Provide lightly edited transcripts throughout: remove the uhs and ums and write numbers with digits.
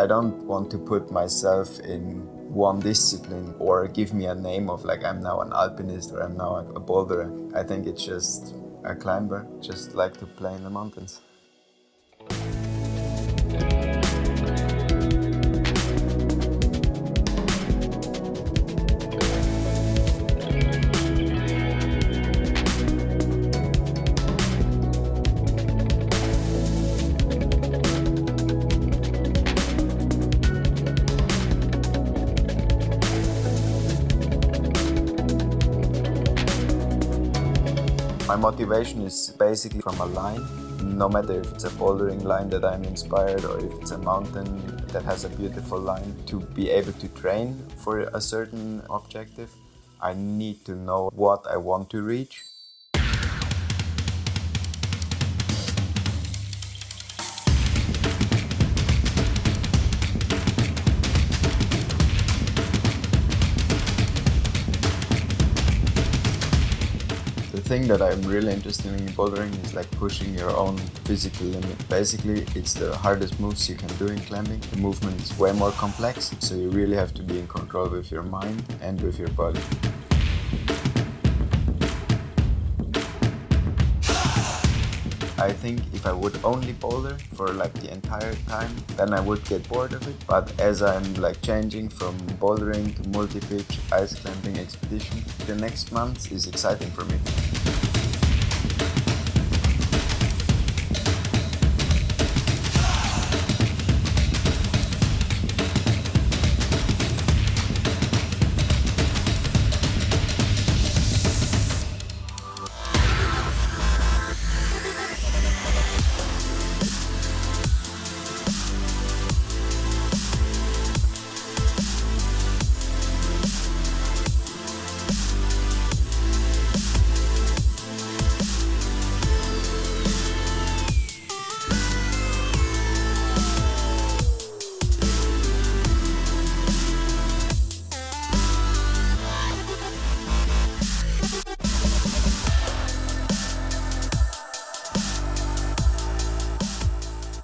I don't want to put myself in one discipline or give me a name of like I'm now an alpinist or I'm now a boulderer. I think it's just a climber, just like to play in the mountains. My motivation is basically from a line, no matter if it's a bouldering line that I'm inspired or if it's a mountain that has a beautiful line. To be able to train for a certain objective, I need to know what I want to reach. The thing that I'm really interested in bouldering is like pushing your own physical limit. Basically, it's the hardest moves you can do in climbing. The movement is way more complex, so you really have to be in control with your mind and with your body. I think if I would only boulder for like the entire time, then I would get bored of it. But as I'm like changing from bouldering to multi-pitch ice climbing expedition, the next month is exciting for me.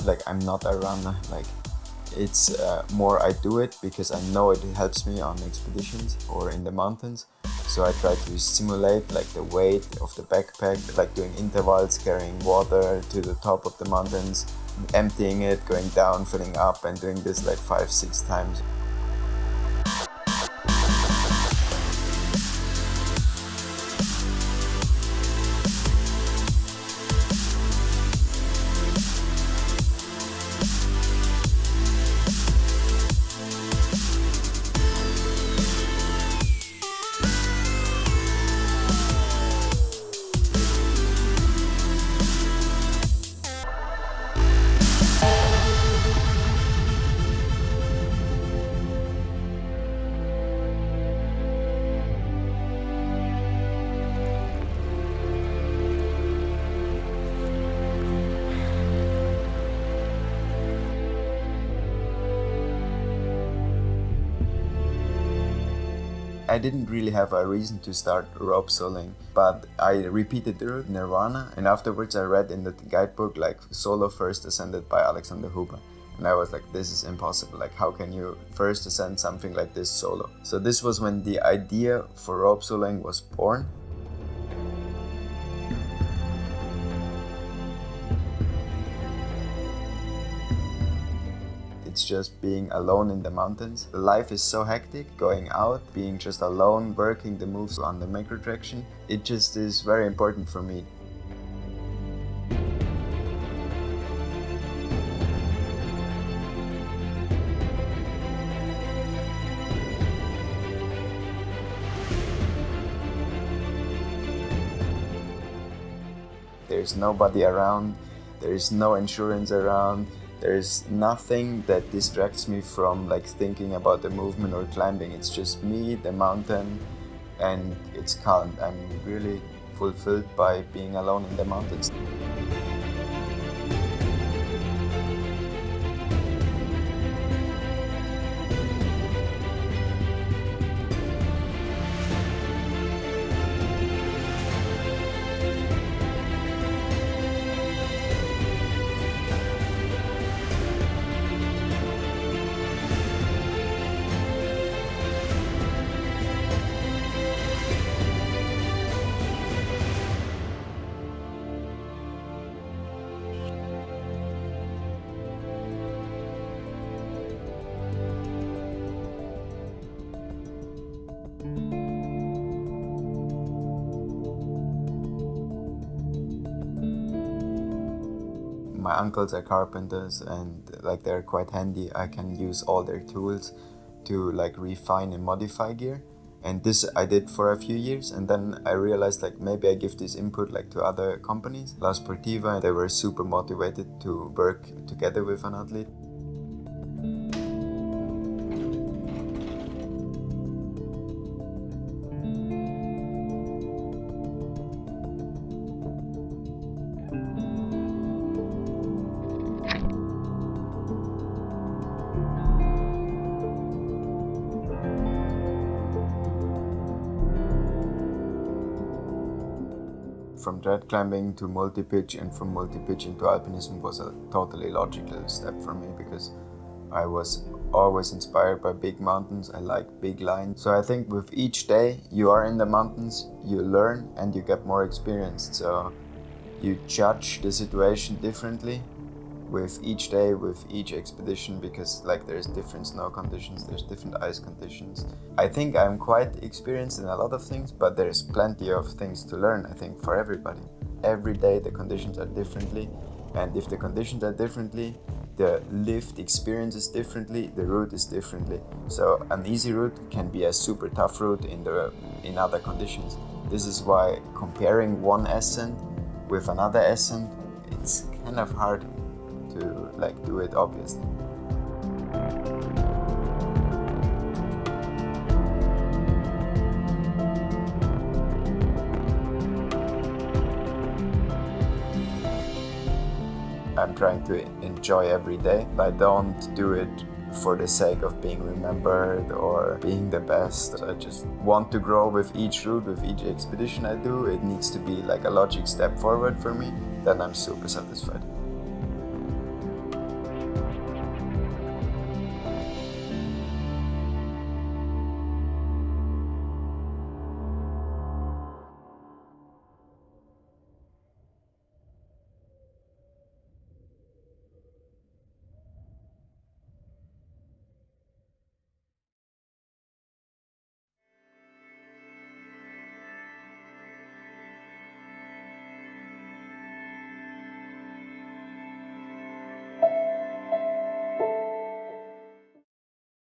Like I'm not a runner, like it's more I do it because I know it helps me on expeditions or in the mountains. So I try to simulate like the weight of the backpack, like doing intervals, carrying water to the top of the mountains, emptying it, going down, filling up, and doing this like 5-6 times. I didn't really have a reason to start rope soloing, but I repeated the route Nirvana, and afterwards I read in the guidebook like solo first ascended by Alexander Huber. And I was like, this is impossible, like how can you first ascend something like this solo? So this was when the idea for rope soloing was born. It's just being alone in the mountains. Life is so hectic, going out, being just alone, working the moves on the macro traction. It just is very important for me. There's nobody around, there's no insurance around. There's nothing that distracts me from like thinking about the movement or climbing. It's just me, the mountain, and it's calm. I'm really fulfilled by being alone in the mountains. my uncles are carpenters and like they're quite handy. I can use all their tools to like refine and modify gear. And this I did for a few years, and then I realized like maybe I give this input like to other companies. La Sportiva, they were super motivated to work together with an athlete. From dread climbing to multi-pitch and from multi-pitch into alpinism was a totally logical step for me because I was always inspired by big mountains. I like big lines. So I think with each day you are in the mountains, you learn and you get more experienced. So you judge the situation differently with each day, with each expedition, because like there's different snow conditions, there's different ice conditions. I think I'm quite experienced in a lot of things, but there's plenty of things to learn, I think, for everybody. Every day the conditions are differently, and if the conditions are differently, the lift experiences differently, the route is differently. So an easy route can be a super tough route in other conditions. This is why comparing one ascent with another ascent, it's kind of hard to like do it obviously. I'm trying to enjoy every day. I don't do it for the sake of being remembered or being the best. I just want to grow with each route, with each expedition I do. It needs to be like a logic step forward for me. Then I'm super satisfied.